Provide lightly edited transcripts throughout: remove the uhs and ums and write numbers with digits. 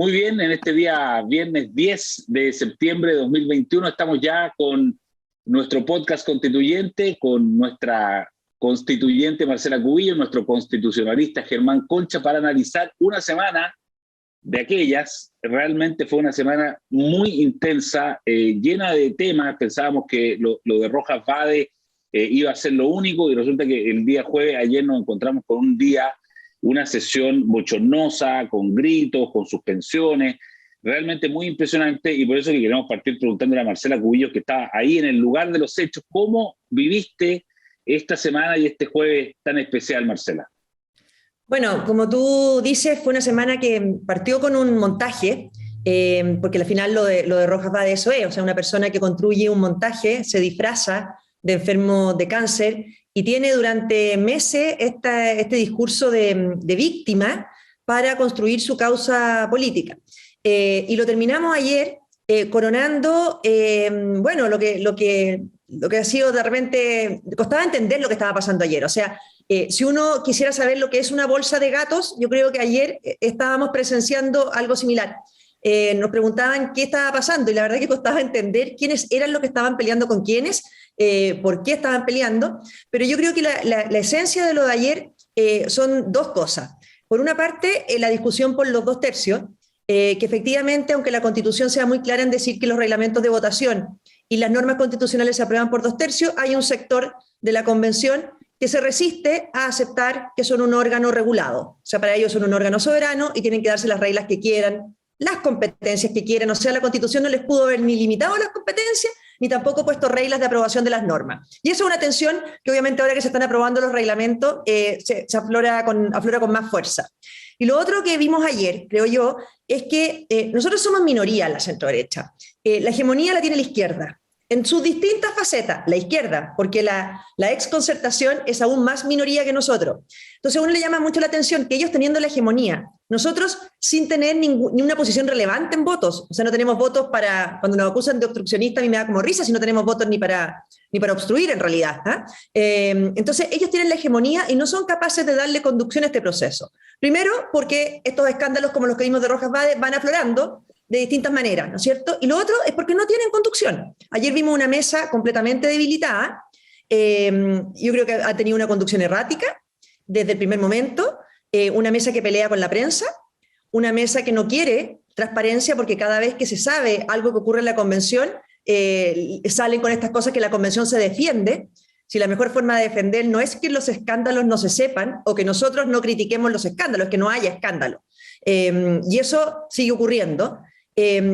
Muy bien, en este día, viernes 10 de septiembre de 2021, estamos ya con nuestro podcast constituyente, con nuestra constituyente Marcela Cubillos, nuestro constitucionalista Germán Concha, para analizar una semana de aquellas. Realmente fue una semana muy intensa, llena de temas. Pensábamos que lo de Rojas Vade iba a ser lo único, y resulta que el día jueves, ayer, nos encontramos con una sesión bochornosa, con gritos, con suspensiones, realmente muy impresionante. Y por eso que queremos partir preguntándole a Marcela Cubillos, que está ahí en el lugar de los hechos. ¿Cómo viviste esta semana y este jueves tan especial, Marcela? Bueno, como tú dices, fue una semana que partió con un montaje, porque al final lo de Rojas va de eso, o sea, una persona que construye un montaje, se disfraza de enfermo de cáncer y tiene durante meses este discurso de víctima para construir su causa política. Y lo terminamos ayer coronando, bueno, lo que ha sido de repente, costaba entender lo que estaba pasando ayer, o sea, si uno quisiera saber lo que es una bolsa de gatos, yo creo que ayer estábamos presenciando algo similar. Nos preguntaban qué estaba pasando y la verdad que costaba entender quiénes eran los que estaban peleando con quiénes, por qué estaban peleando, pero yo creo que la esencia de lo de ayer son dos cosas. Por una parte, la discusión por los 2/3, que efectivamente, aunque la Constitución sea muy clara en decir que los reglamentos de votación y las normas constitucionales se aprueban por 2/3, hay un sector de la Convención que se resiste a aceptar que son un órgano regulado. O sea, para ellos son un órgano soberano y tienen que darse las reglas que quieran, las competencias que quieran. O sea, la Constitución no les pudo haber ni limitado las competencias, ni tampoco puesto reglas de aprobación de las normas. Y eso es una tensión que obviamente ahora que se están aprobando los reglamentos se aflora con más fuerza. Y lo otro que vimos ayer, creo yo, es que nosotros somos minoría en la centro-derecha. La hegemonía la tiene la izquierda, en sus distintas facetas, la izquierda, porque la exconcertación es aún más minoría que nosotros. Entonces a uno le llama mucho la atención que ellos teniendo la hegemonía, nosotros sin tener ni una posición relevante en votos, o sea, no tenemos votos para, cuando nos acusan de obstruccionista a mí me da como risa si no tenemos votos ni para obstruir en realidad. Entonces ellos tienen la hegemonía y no son capaces de darle conducción a este proceso. Primero, porque estos escándalos como los que vimos de Rojas Vade van aflorando de distintas maneras, ¿no es cierto? Y lo otro es porque no tienen conducción. Ayer vimos una mesa completamente debilitada, yo creo que ha tenido una conducción errática desde el primer momento, una mesa que pelea con la prensa, una mesa que no quiere transparencia porque cada vez que se sabe algo que ocurre en la convención, salen con estas cosas que la convención se defiende. Si la mejor forma de defender no es que los escándalos no se sepan o que nosotros no critiquemos los escándalos, es que no haya escándalo. Y eso sigue ocurriendo.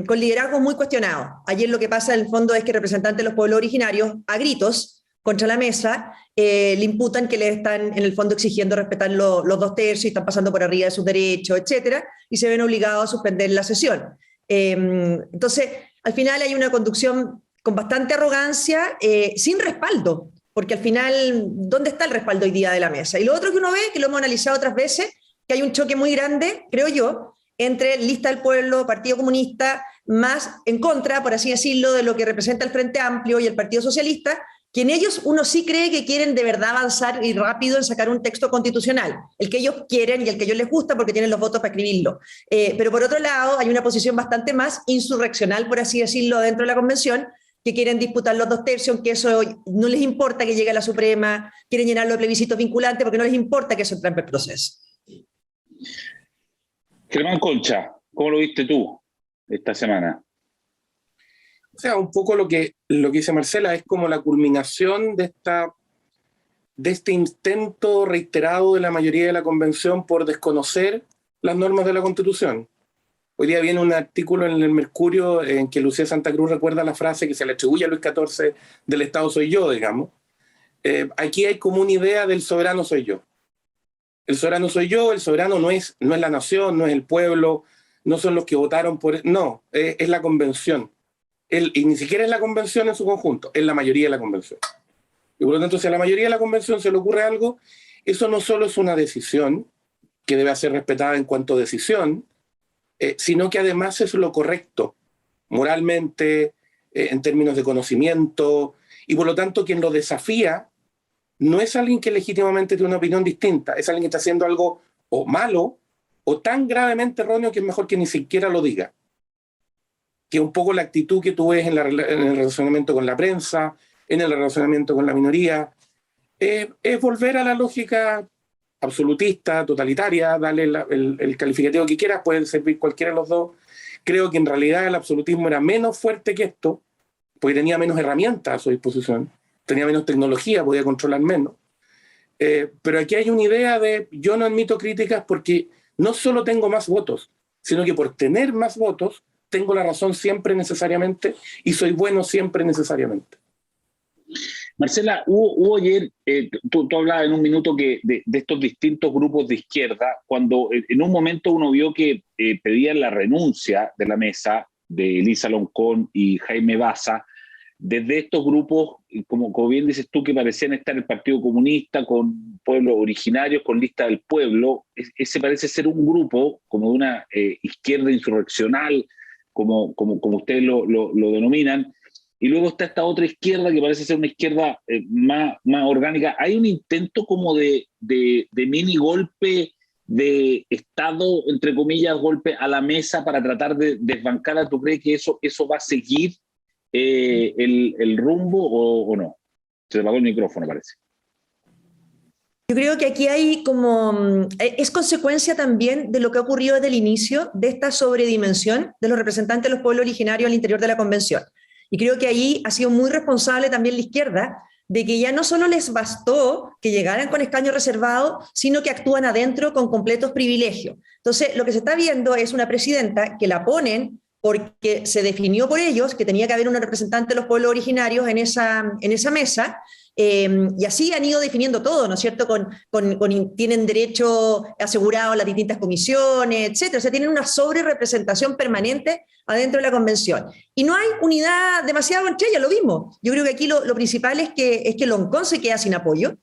Con liderazgos muy cuestionados. Ayer lo que pasa en el fondo es que representantes de los pueblos originarios, a gritos, contra la mesa, le imputan que le están en el fondo exigiendo respetar los 2/3 y están pasando por arriba de sus derechos, etcétera, y se ven obligados a suspender la sesión. Entonces, al final hay una conducción con bastante arrogancia, sin respaldo, porque al final, ¿dónde está el respaldo hoy día de la mesa? Y lo otro que uno ve, que lo hemos analizado otras veces, que hay un choque muy grande, creo yo, entre Lista del Pueblo, Partido Comunista, más en contra, por así decirlo, de lo que representa el Frente Amplio y el Partido Socialista, que en ellos uno sí cree que quieren de verdad avanzar y rápido en sacar un texto constitucional, el que ellos quieren y el que a ellos les gusta porque tienen los votos para escribirlo. Pero por otro lado, hay una posición bastante más insurreccional, por así decirlo, dentro de la Convención, que quieren disputar los 2/3, aunque eso no les importa que llegue a la Suprema, quieren llenarlo de plebiscitos vinculantes porque no les importa que eso trampe el proceso. Germán Concha, ¿cómo lo viste tú esta semana? O sea, un poco lo que dice Marcela es como la culminación de este intento reiterado de la mayoría de la Convención por desconocer las normas de la Constitución. Hoy día viene un artículo en el Mercurio en que Lucía Santa Cruz recuerda la frase que se le atribuye a Luis XIV del Estado soy yo, digamos. Aquí hay como una idea del soberano soy yo. El soberano soy yo, el soberano no es la nación, no es el pueblo, no son los que votaron por... No, es la Convención. Y ni siquiera es la Convención en su conjunto, es la mayoría de la Convención. Y por lo tanto, si a la mayoría de la Convención se le ocurre algo, eso no solo es una decisión que debe ser respetada en cuanto a decisión, sino que además es lo correcto, moralmente, en términos de conocimiento, y por lo tanto quien lo desafía no es alguien que legítimamente tiene una opinión distinta, es alguien que está haciendo algo o malo o tan gravemente erróneo que es mejor que ni siquiera lo diga. Que un poco la actitud que tú ves en el relacionamiento con la prensa, en el relacionamiento con la minoría, es volver a la lógica absolutista, totalitaria, darle el calificativo que quieras, pueden servir cualquiera de los dos. Creo que en realidad el absolutismo era menos fuerte que esto, porque tenía menos herramientas a su disposición, tenía menos tecnología, podía controlar menos. Pero aquí hay una idea de yo no admito críticas porque no solo tengo más votos, sino que por tener más votos tengo la razón siempre necesariamente y soy bueno siempre necesariamente. Marcela, hubo ayer, tú hablabas en un minuto que de estos distintos grupos de izquierda, cuando en un momento uno vio que pedían la renuncia de la mesa de Elisa Loncón y Jaime Baza, desde estos grupos, como bien dices tú, que parecían estar el Partido Comunista con pueblos originarios, con Lista del Pueblo, ese parece ser un grupo como de una izquierda insurreccional, como ustedes lo denominan, y luego está esta otra izquierda que parece ser una izquierda más orgánica. Hay un intento como de mini golpe de Estado, entre comillas, golpe a la mesa para tratar de desbancar. ¿Tú crees que eso va a seguir el rumbo o no? Se te apagó el micrófono, parece. Yo creo que aquí hay como, es consecuencia también de lo que ha ocurrido desde el inicio de esta sobredimensión de los representantes de los pueblos originarios al interior de la convención. Y creo que ahí ha sido muy responsable también la izquierda, de que ya no solo les bastó que llegaran con escaños reservados, sino que actúan adentro con completos privilegios. Entonces, lo que se está viendo es una presidenta que la ponen porque se definió por ellos que tenía que haber una representante de los pueblos originarios en esa mesa, y así han ido definiendo todo, ¿no es cierto? Tienen derecho asegurado a las distintas comisiones, etcétera. O sea, tienen una sobrerepresentación permanente adentro de la convención. Y no hay unidad demasiado entre ellas, lo mismo. Yo creo que aquí lo principal es que Loncón se queda sin apoyo,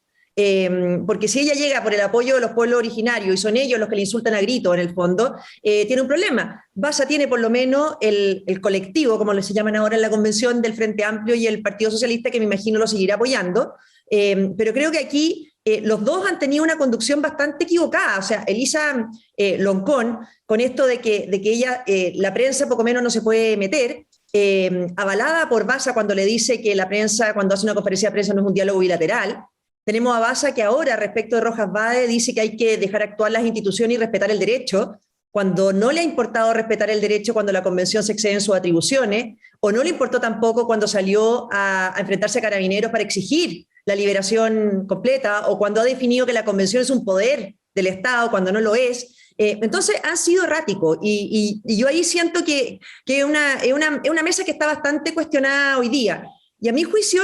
porque si ella llega por el apoyo de los pueblos originarios y son ellos los que le insultan a grito en el fondo, tiene un problema. Baza tiene por lo menos el colectivo, como se llaman ahora en la convención, del Frente Amplio y el Partido Socialista, que me imagino lo seguirá apoyando, pero creo que aquí los dos han tenido una conducción bastante equivocada. O sea, Elisa Loncón, con esto de que ella, la prensa poco menos no se puede meter, avalada por Baza cuando le dice que la prensa, cuando hace una conferencia de prensa, no es un diálogo bilateral. Tenemos a Baza que ahora, respecto de Rojas Vade, dice que hay que dejar actuar las instituciones y respetar el derecho, cuando no le ha importado respetar el derecho cuando la convención se excede en sus atribuciones, o no le importó tampoco cuando salió a enfrentarse a Carabineros para exigir la liberación completa, o cuando ha definido que la convención es un poder del Estado cuando no lo es. Entonces han sido erráticos, y yo ahí siento que es una mesa que está bastante cuestionada hoy día. Y a mi juicio,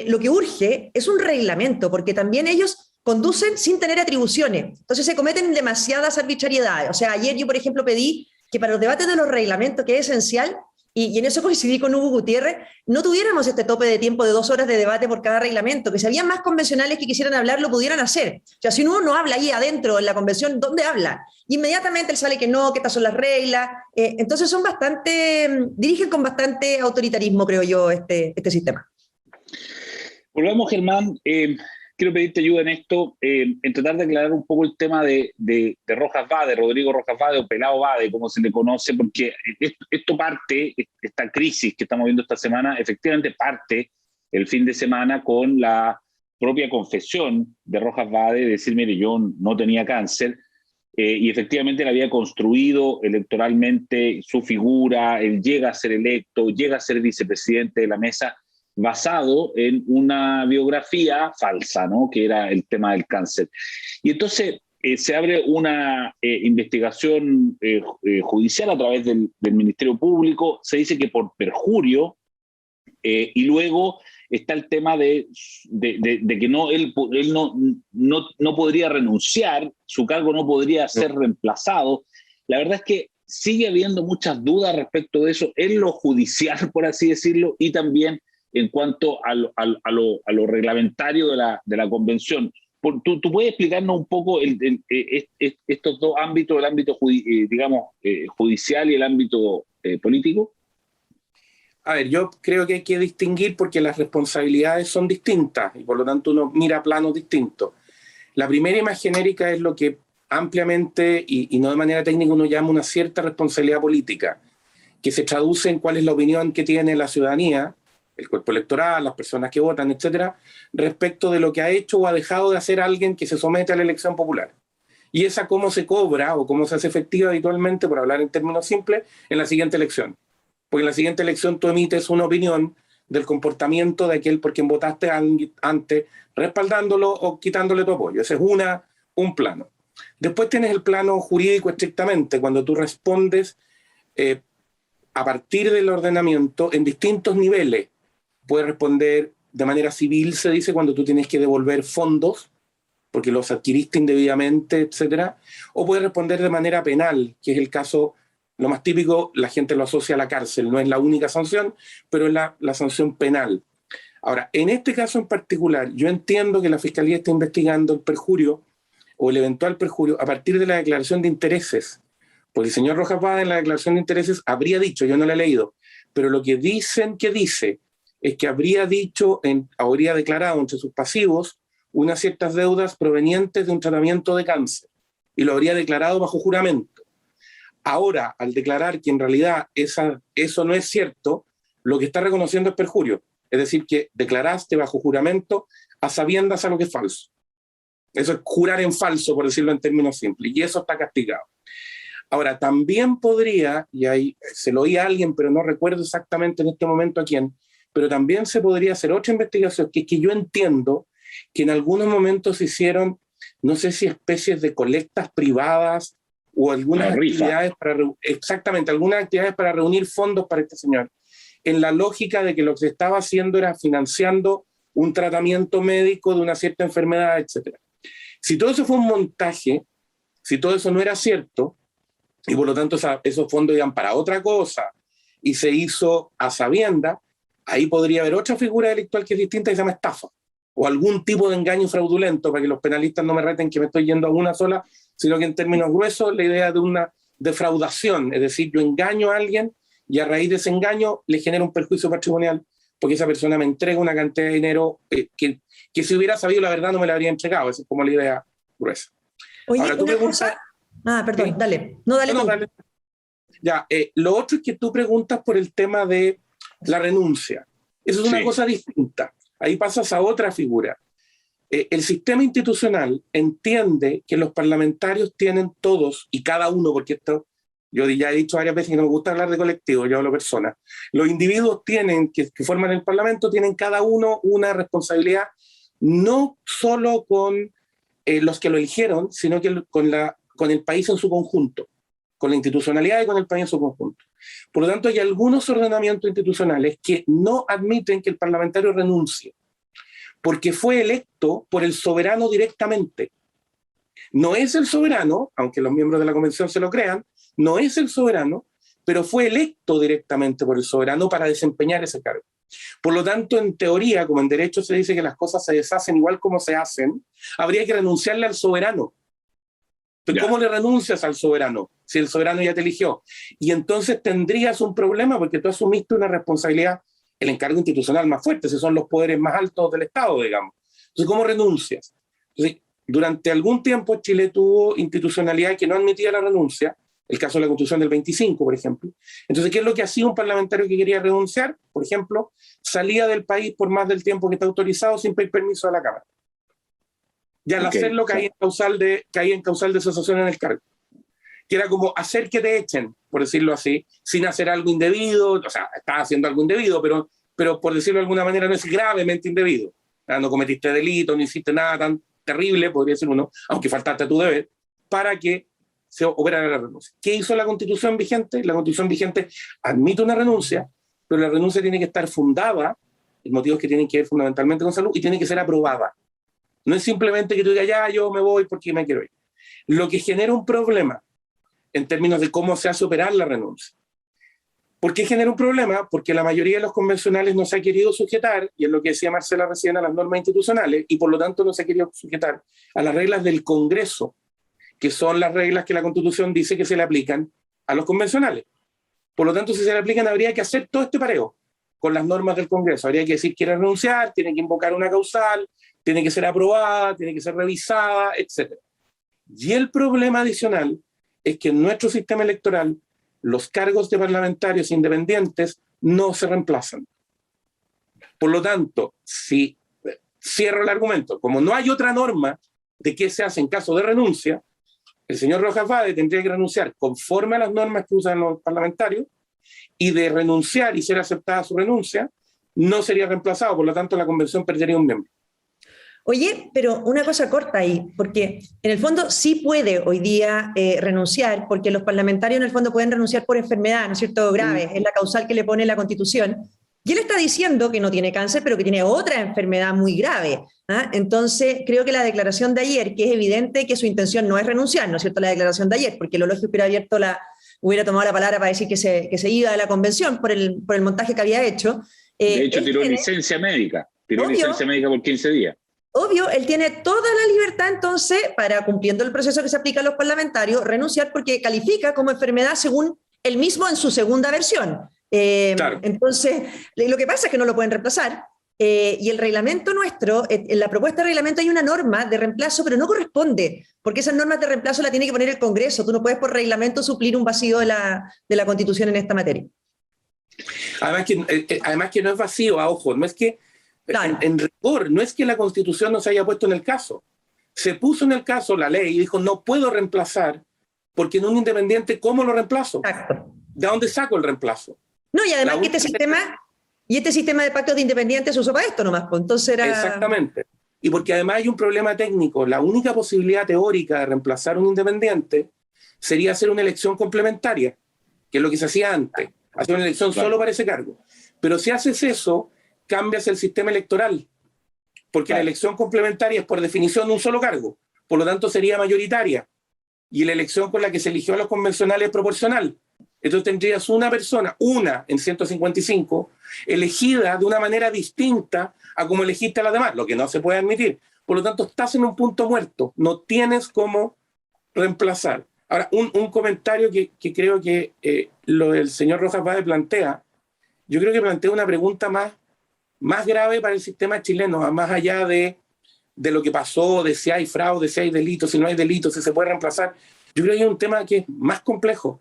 lo que urge es un reglamento, porque también ellos conducen sin tener atribuciones. Entonces se cometen demasiadas arbitrariedades. O sea, ayer yo, por ejemplo, pedí que para los debates de los reglamentos, que es esencial, y en eso coincidí con Hugo Gutiérrez, no tuviéramos este tope de tiempo de 2 horas de debate por cada reglamento, que si había más convencionales que quisieran hablar, lo pudieran hacer. O sea, si uno no habla ahí adentro en la convención, ¿dónde habla? Inmediatamente él sale que no, que estas son las reglas. Entonces son dirigen con bastante autoritarismo, creo yo, este sistema. Volvamos, Germán. Quiero pedirte ayuda en esto, en tratar de aclarar un poco el tema de Rojas Vade, Rodrigo Rojas Vade, o Pelao Vade, como se le conoce, porque esto parte, esta crisis que estamos viendo esta semana, efectivamente parte el fin de semana con la propia confesión de Rojas Vade, de decir, mire, yo no tenía cáncer, y efectivamente él había construido electoralmente su figura, él llega a ser electo, llega a ser vicepresidente de la mesa, basado en una biografía falsa, ¿no? Que era el tema del cáncer. Y entonces se abre una investigación judicial a través del Ministerio Público, se dice que por perjurio, y luego está el tema de que él no podría renunciar, su cargo no podría ser reemplazado. La verdad es que sigue habiendo muchas dudas respecto de eso en lo judicial, por así decirlo, y también en cuanto a lo reglamentario de la convención. ¿Tú puedes explicarnos un poco estos dos ámbitos, el ámbito judicial y el ámbito político? A ver, yo creo que hay que distinguir porque las responsabilidades son distintas y por lo tanto uno mira planos distintos. La primera y más genérica es lo que ampliamente y no de manera técnica uno llama una cierta responsabilidad política, que se traduce en cuál es la opinión que tiene la ciudadanía, el cuerpo electoral, las personas que votan, etcétera, respecto de lo que ha hecho o ha dejado de hacer alguien que se somete a la elección popular. Y esa cómo se cobra o cómo se hace efectiva habitualmente, por hablar en términos simples, en la siguiente elección. Porque en la siguiente elección tú emites una opinión del comportamiento de aquel por quien votaste antes, respaldándolo o quitándole tu apoyo. Ese es un plano. Después tienes el plano jurídico estrictamente, cuando tú respondes a partir del ordenamiento en distintos niveles. Puedes responder de manera civil, se dice, cuando tú tienes que devolver fondos, porque los adquiriste indebidamente, etcétera, o puedes responder de manera penal, que es el caso, lo más típico, la gente lo asocia a la cárcel, no es la única sanción, pero es la sanción penal. Ahora, en este caso en particular, yo entiendo que la Fiscalía está investigando el perjurio o el eventual perjurio a partir de la declaración de intereses, porque el señor Rojas Vada en la declaración de intereses habría dicho, yo no la he leído, pero lo que dicen que dice es que habría declarado entre sus pasivos unas ciertas deudas provenientes de un tratamiento de cáncer, y lo habría declarado bajo juramento. Ahora, al declarar que en realidad eso no es cierto, lo que está reconociendo es perjurio, es decir, que declaraste bajo juramento a sabiendas a lo que es falso. Eso es jurar en falso, por decirlo en términos simples, y eso está castigado. Ahora, también podría, y ahí se lo oí a alguien, pero no recuerdo exactamente en este momento a quién, pero también se podría hacer otra investigación, que es que yo entiendo que en algunos momentos se hicieron, no sé si especies de colectas privadas o algunas actividades algunas actividades para reunir fondos para este señor, en la lógica de que lo que se estaba haciendo era financiando un tratamiento médico de una cierta enfermedad, etc. Si todo eso fue un montaje, si todo eso no era cierto, y por lo tanto esos fondos iban para otra cosa, y se hizo a sabienda, ahí podría haber otra figura delictual que es distinta, que se llama estafa, o algún tipo de engaño fraudulento, para que los penalistas no me reten que me estoy yendo a una sola, sino que en términos gruesos la idea de una defraudación, es decir, yo engaño a alguien y a raíz de ese engaño le genero un perjuicio patrimonial, porque esa persona me entrega una cantidad de dinero que si hubiera sabido la verdad no me la habría entregado. Esa es como la idea gruesa. Oye, ahora, una cosa... perdón, ¿sí? Dale. No, dale tú. Dale. Ya, lo otro es que tú preguntas por el tema de la renuncia. Eso es una cosa distinta. Ahí pasas a otra figura. El sistema institucional entiende que los parlamentarios tienen todos, y cada uno, porque esto, yo ya he dicho varias veces que no me gusta hablar de colectivo, yo hablo de personas. Los individuos tienen, que forman el Parlamento, tienen cada uno una responsabilidad, no solo con los que lo eligieron, sino que con el país en su conjunto, con la institucionalidad y con el país en su conjunto. Por lo tanto, hay algunos ordenamientos institucionales que no admiten que el parlamentario renuncie, porque fue electo por el soberano directamente. No es el soberano, aunque los miembros de la convención se lo crean, no es el soberano, pero fue electo directamente por el soberano para desempeñar ese cargo. Por lo tanto, en teoría, como en derecho se dice que las cosas se deshacen igual como se hacen, habría que renunciarle al soberano. Pero ¿cómo le renuncias al soberano si el soberano ya te eligió? Y entonces tendrías un problema porque tú asumiste una responsabilidad, el encargo institucional más fuerte, esos son los poderes más altos del Estado, digamos. Entonces, ¿cómo renuncias? Entonces, durante algún tiempo Chile tuvo institucionalidad que no admitía la renuncia, el caso de la Constitución del 25, por ejemplo. Entonces, ¿qué es lo que hacía un parlamentario que quería renunciar? Por ejemplo, salía del país por más del tiempo que está autorizado sin pedir permiso a la Cámara. Y al hacerlo caía en causal de cesación en el cargo. Que era como hacer que te echen, por decirlo así, sin hacer algo indebido, o sea, estás haciendo algo indebido, pero por decirlo de alguna manera no es gravemente indebido. No cometiste delito, no hiciste nada tan terrible, podría ser uno, aunque faltaste a tu deber, para que se operara la renuncia. ¿Qué hizo la Constitución vigente? La Constitución vigente admite una renuncia, pero la renuncia tiene que estar fundada en motivos que tienen que ver fundamentalmente con salud y tiene que ser aprobada. No es simplemente que tú digas, ya, yo me voy porque me quiero ir. Lo que genera un problema en términos de cómo se hace operar la renuncia. ¿Por qué genera un problema? Porque la mayoría de los convencionales no se ha querido sujetar, y es lo que decía Marcela recién, a las normas institucionales, y por lo tanto no se ha querido sujetar a las reglas del Congreso, que son las reglas que la Constitución dice que se le aplican a los convencionales. Por lo tanto, si se le aplican, habría que hacer todo este pareo con las normas del Congreso. Habría que decir quiere renunciar, tiene que invocar una causal, tiene que ser aprobada, tiene que ser revisada, etc. Y el problema adicional es que en nuestro sistema electoral los cargos de parlamentarios independientes no se reemplazan. Por lo tanto, si cierro el argumento, como no hay otra norma de qué se hace en caso de renuncia, el señor Rojas Vade tendría que renunciar conforme a las normas que usan los parlamentarios, y de renunciar y ser aceptada su renuncia, no sería reemplazado, por lo tanto la convención perdería un miembro. Oye, pero una cosa corta ahí, porque en el fondo sí puede hoy día renunciar, porque los parlamentarios en el fondo pueden renunciar por enfermedad, ¿no es cierto?, grave, es la causal que le pone la Constitución, y él está diciendo que no tiene cáncer, pero que tiene otra enfermedad muy grave, ¿ah? Entonces, creo que la declaración de ayer, que es evidente que su intención no es renunciar, ¿no es cierto?, la declaración de ayer, porque lo lógico hubiera tomado la palabra para decir que se iba de la convención por el montaje que había hecho. De hecho, tiró licencia médica por 15 días. Obvio, él tiene toda la libertad entonces para, cumpliendo el proceso que se aplica a los parlamentarios, renunciar porque califica como enfermedad según él mismo en su segunda versión. Claro. Entonces, lo que pasa es que no lo pueden reemplazar. Y el reglamento nuestro, en la propuesta de reglamento hay una norma de reemplazo, pero no corresponde, porque esas normas de reemplazo la tiene que poner el Congreso. Tú no puedes por reglamento suplir un vacío de la Constitución en esta materia. Además que no es vacío, a ojo, no es que, claro, en rigor, no es que la Constitución no se haya puesto en el caso. Se puso en el caso la ley y dijo, no puedo reemplazar, porque en un independiente, ¿cómo lo reemplazo? Exacto. ¿De dónde saco el reemplazo? No, y además que este sistema de pactos de independientes se usó para esto nomás, pues entonces era... Exactamente. Y porque además hay un problema técnico. La única posibilidad teórica de reemplazar un independiente sería hacer una elección complementaria, que es lo que se hacía antes. Hacer una elección solo para ese cargo. Pero si haces eso, cambias el sistema electoral, porque la elección complementaria es por definición un solo cargo, por lo tanto sería mayoritaria, y la elección con la que se eligió a los convencionales es proporcional. Entonces tendrías una persona, una en 155, elegida de una manera distinta a como elegiste a las demás, lo que no se puede admitir. Por lo tanto, estás en un punto muerto, no tienes cómo reemplazar. Ahora, un comentario que creo que lo del señor Rojas Vade plantea, yo creo que plantea una pregunta más grave para el sistema chileno, más allá de lo que pasó, de si hay fraude, si hay delitos, si no hay delitos, si se puede reemplazar. Yo creo que hay un tema que es más complejo,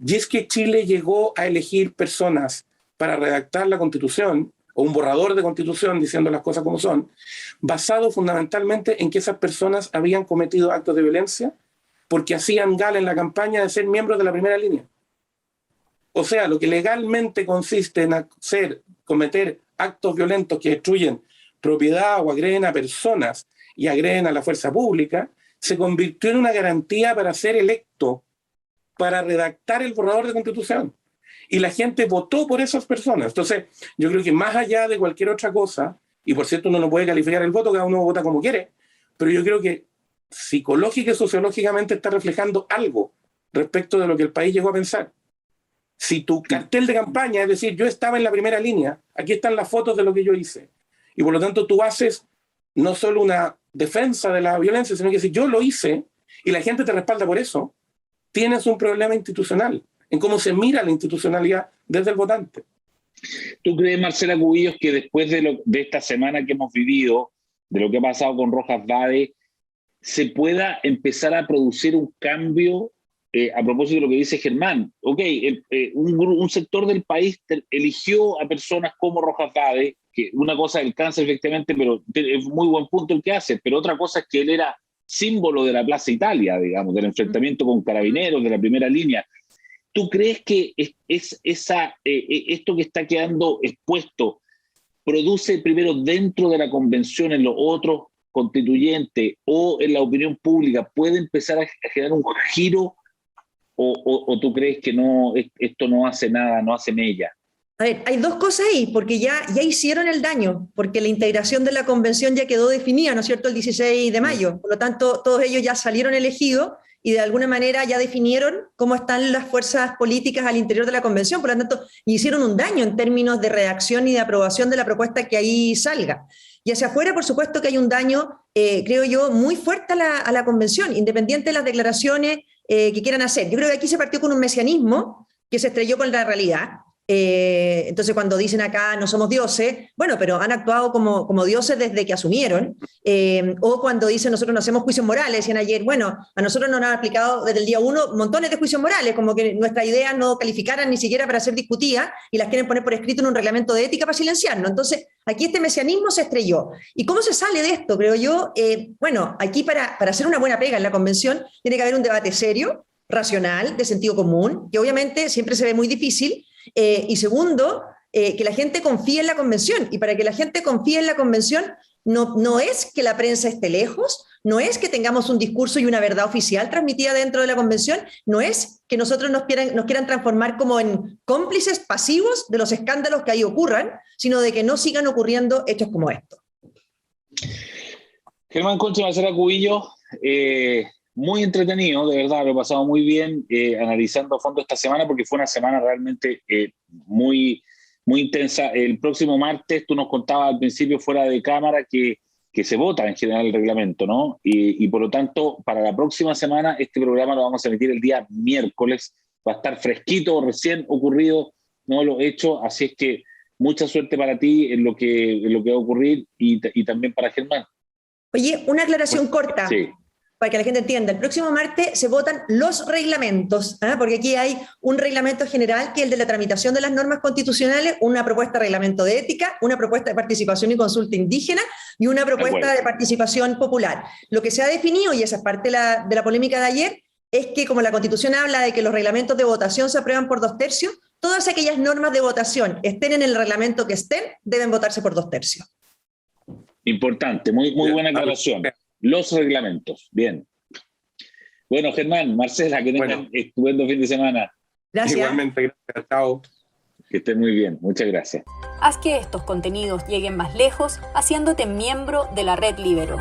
y es que Chile llegó a elegir personas para redactar la Constitución, o un borrador de Constitución diciendo las cosas como son, basado fundamentalmente en que esas personas habían cometido actos de violencia porque hacían gala en la campaña de ser miembros de la primera línea. O sea, lo que legalmente consiste en cometer actos violentos que destruyen propiedad o agreden a personas y agreden a la fuerza pública, se convirtió en una garantía para ser electo, para redactar el borrador de Constitución. Y la gente votó por esas personas. Entonces, yo creo que más allá de cualquier otra cosa, y por cierto uno no puede calificar el voto, cada uno vota como quiere, pero yo creo que psicológica y sociológicamente está reflejando algo respecto de lo que el país llegó a pensar. Si tu cartel de campaña es decir, yo estaba en la primera línea, aquí están las fotos de lo que yo hice, y por lo tanto tú haces no solo una defensa de la violencia, sino que si yo lo hice y la gente te respalda por eso, tienes un problema institucional en cómo se mira la institucionalidad desde el votante. ¿Tú crees, Marcela Cubillos, que después de esta semana que hemos vivido, de lo que ha pasado con Rojas Vade, se pueda empezar a producir un cambio a propósito de lo que dice Germán? Ok, un sector del país eligió a personas como Rojas Vade, que una cosa es el cáncer efectivamente, pero es muy buen punto el que hace, pero otra cosa es que él era símbolo de la Plaza Italia, digamos, del enfrentamiento con carabineros, de la primera línea. ¿Tú crees que esto que está quedando expuesto produce primero dentro de la convención, en los otros constituyentes o en la opinión pública, puede empezar a generar un giro o tú crees que no, esto no hace nada, no hace mella? A ver, hay dos cosas ahí, porque ya hicieron el daño, porque la integración de la convención ya quedó definida, ¿no es cierto?, el 16 de mayo. Por lo tanto, todos ellos ya salieron elegidos y de alguna manera ya definieron cómo están las fuerzas políticas al interior de la convención. Por lo tanto, hicieron un daño en términos de redacción y de aprobación de la propuesta que ahí salga. Y hacia afuera, por supuesto que hay un daño, creo yo, muy fuerte a la convención, independiente de las declaraciones que quieran hacer. Yo creo que aquí se partió con un mesianismo que se estrelló con la realidad. Entonces, cuando dicen acá no somos dioses, bueno, pero han actuado como dioses desde que asumieron. O cuando dicen nosotros no hacemos juicios morales, decían ayer, bueno, a nosotros nos han aplicado desde el día 1 montones de juicios morales, como que nuestras ideas no calificaran ni siquiera para ser discutidas y las quieren poner por escrito en un reglamento de ética para silenciarnos. Entonces, aquí este mesianismo se estrelló. ¿Y cómo se sale de esto? Creo yo, bueno, aquí para hacer una buena pega en la convención tiene que haber un debate serio, racional, de sentido común, que obviamente siempre se ve muy difícil. Y segundo, que la gente confíe en la convención. Y para que la gente confíe en la convención, no es que la prensa esté lejos, no es que tengamos un discurso y una verdad oficial transmitida dentro de la convención, no es que nosotros nos quieran transformar como en cómplices pasivos de los escándalos que ahí ocurran, sino de que no sigan ocurriendo hechos como estos. Germán Concha, Marcela Cubillo, muy entretenido, de verdad, lo he pasado muy bien analizando a fondo esta semana porque fue una semana realmente muy, muy intensa. El próximo martes, tú nos contabas al principio fuera de cámara que se vota en general el reglamento, ¿no? Y por lo tanto, para la próxima semana, este programa lo vamos a emitir el día miércoles. Va a estar fresquito, recién ocurrido, no lo he hecho, así es que mucha suerte para ti en lo que va a ocurrir y también para Germán. Oye, una aclaración corta. Sí. Para que la gente entienda, el próximo martes se votan los reglamentos, porque aquí hay un reglamento general que es el de la tramitación de las normas constitucionales, una propuesta de reglamento de ética, una propuesta de participación y consulta indígena y una propuesta de participación popular. Lo que se ha definido, y esa es parte de la polémica de ayer, es que como la Constitución habla de que los reglamentos de votación se aprueban por 2/3, todas aquellas normas de votación estén en el reglamento que estén, deben votarse por 2/3. Importante, muy buena aclaración. Los reglamentos, bien. Bueno, Germán, Marcela, que tengan estupendo fin de semana. Gracias. Igualmente, gracias. Chao. Que estén muy bien, muchas gracias. Haz que estos contenidos lleguen más lejos haciéndote miembro de la Red Libero.